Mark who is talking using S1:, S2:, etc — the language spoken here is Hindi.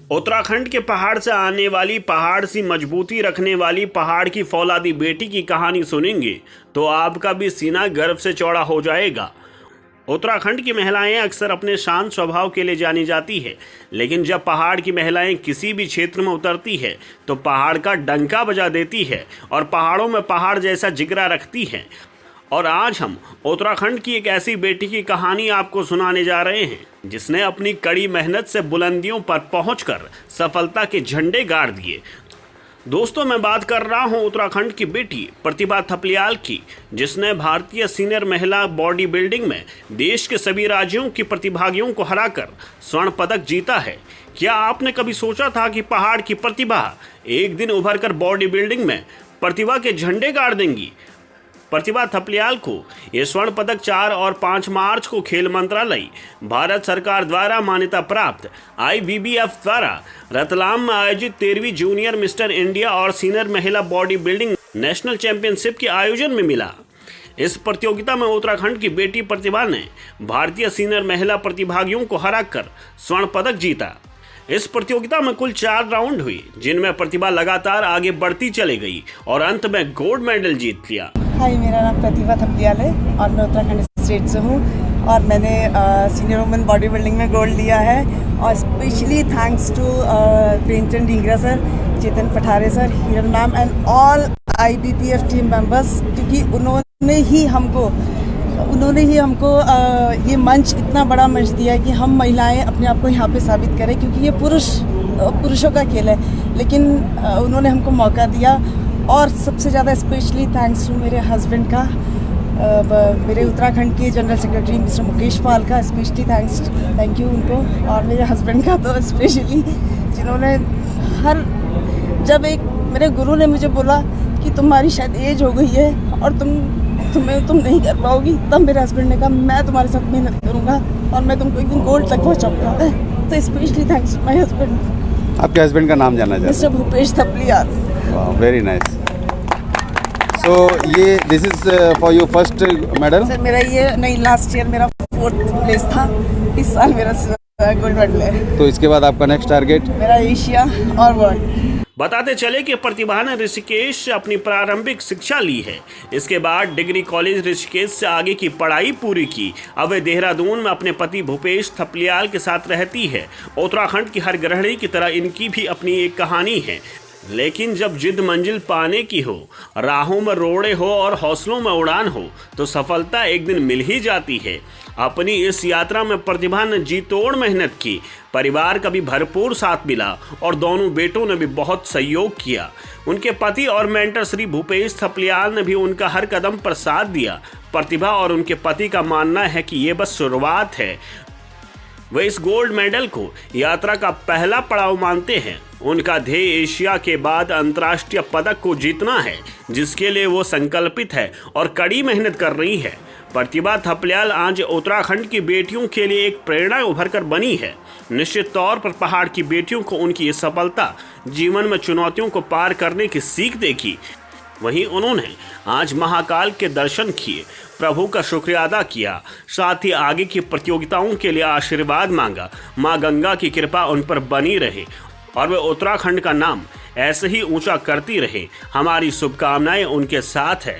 S1: उत्तराखंड के पहाड़ से आने वाली, पहाड़ सी मजबूती रखने वाली, पहाड़ की फौलादी बेटी की कहानी सुनेंगे तो आपका भी सीना गर्व से चौड़ा हो जाएगा। उत्तराखंड की महिलाएं अक्सर अपने शांत स्वभाव के लिए जानी जाती है, लेकिन जब पहाड़ की महिलाएं किसी भी क्षेत्र में उतरती है तो पहाड़ का डंका बजा देती है और पहाड़ों में पहाड़ जैसा जिगरा रखती है। और आज हम उत्तराखंड की एक ऐसी बेटी की कहानी आपको सुनाने जा रहे हैं जिसने अपनी कड़ी मेहनत से बुलंदियों पर पहुंचकर सफलता के झंडे गाड़ दिए। दोस्तों, मैं बात कर रहा हूं उत्तराखंड की बेटी प्रतिभा थपलियाल की, जिसने भारतीय सीनियर महिला बॉडी बिल्डिंग में देश के सभी राज्यों की प्रतिभागियों को हराकर स्वर्ण पदक जीता है। क्या आपने कभी सोचा था कि पहाड़ की प्रतिभा एक दिन उभर कर बॉडी बिल्डिंग में प्रतिभा के झंडे गाड़ देंगी? प्रतिभा थपलियाल को ये स्वर्ण पदक 4 और 5 मार्च को खेल मंत्रालय, भारत सरकार द्वारा मान्यता प्राप्त IBBF द्वारा रतलाम में आयोजित 13वीं जूनियर मिस्टर इंडिया और सीनियर महिला बॉडी बिल्डिंग नेशनल चैंपियनशिप के आयोजन में मिला। इस प्रतियोगिता में उत्तराखंड की बेटी प्रतिभा ने भारतीय सीनियर महिला प्रतिभागियों को हराकर स्वर्ण पदक जीता। इस प्रतियोगिता में कुल 4 राउंड हुई, जिनमें प्रतिभा लगातार आगे बढ़ती चली गई और अंत में गोल्ड मेडल जीत लिया।
S2: हाय, मेरा नाम प्रतिभा थपलियाल है और मैं उत्तराखंड स्टेट से हूँ और मैंने सीनियर वुमेन बॉडी बिल्डिंग में गोल्ड लिया है। और specially thanks to Premchand Dhingra sir, Chetan Pathare sir, Hiran ma'am and all IBBF team members, क्योंकि उन्होंने ही हमको ये मंच, इतना बड़ा मंच दिया है कि हम महिलाएं अपने आप को यहाँ पे साबित करें, क्योंकि ये पुरुषों का खेल है, लेकिन उन्होंने हमको मौका दिया। और सबसे ज़्यादा स्पेशली थैंक्स टू मेरे हस्बैंड का, मेरे उत्तराखंड के जनरल सेक्रेटरी मिस्टर मुकेश पाल का स्पेशली थैंक यू उनको, और मेरे हस्बैंड का तो स्पेशली, जिन्होंने जब एक मेरे गुरु ने मुझे बोला कि तुम्हारी शायद एज हो गई है और तुम नहीं कर पाओगी, तब मेरे हस्बैंड ने कहा मैं तुम्हारे साथ मेहनत करूँगा और मैं तुमको एक दिन गोल्ड तक पहुँचाऊँगा। तो स्पेशली थैंक्स माय हस्बैंड।
S3: आपके हस्बैंड का नाम जानना चाहते हैं?
S2: Mister Bhupesh Thapliyal.
S3: Very nice. So ये this is for your first medal?
S2: Sir मेरा ये नहीं, लास्ट ईयर मेरा 4th प्लेस था, इस साल मेरा गोल्ड मेडल है।
S3: तो इसके बाद आपका नेक्स्ट टारगेट?
S2: मेरा एशिया और वर्ल्ड।
S1: बताते चले कि प्रतिभा ने ऋषिकेश से अपनी प्रारंभिक शिक्षा ली है। इसके बाद डिग्री कॉलेज ऋषिकेश से आगे की पढ़ाई पूरी की। अब वे देहरादून में अपने पति भूपेश थपलियाल के साथ रहती है। उत्तराखंड की हर गृहिणी की तरह इनकी भी अपनी एक कहानी है, लेकिन जब जिद मंजिल पाने की हो, राहों में रोड़े हो और हौसलों में उड़ान हो, तो सफलता एक दिन मिल ही जाती है। अपनी इस यात्रा में प्रतिभा ने जी तोड़ मेहनत की, परिवार का भी भरपूर साथ मिला और दोनों बेटों ने भी बहुत सहयोग किया। उनके पति और मेंटर श्री भूपेश थपलियाल ने भी उनका हर कदम पर साथ दिया। प्रतिभा और उनके पति का मानना है कि ये बस शुरुआत है। वे इस गोल्ड मेडल को यात्रा का पहला पड़ाव मानते हैं। उनका ध्येय एशिया के बाद अंतर्राष्ट्रीय पदक को जीतना है, जिसके लिए वो संकल्पित है और कड़ी मेहनत कर रही है। प्रतिभा थपलियाल आज उत्तराखंड की बेटियों के लिए एक प्रेरणा उभर कर बनी है। निश्चित तौर पर पहाड़ की बेटियों को उनकी ये सफलता जीवन में चुनौतियों को पार करने की सीख देगी। वहीं उन्होंने आज महाकाल के दर्शन किए, प्रभु का शुक्रिया अदा किया, साथ ही आगे की प्रतियोगिताओं के लिए आशीर्वाद मांगा। माँ गंगा की कृपा उन पर बनी रहे और वे उत्तराखंड का नाम ऐसे ही ऊंचा करती रहे। हमारी शुभकामनाएं उनके साथ है।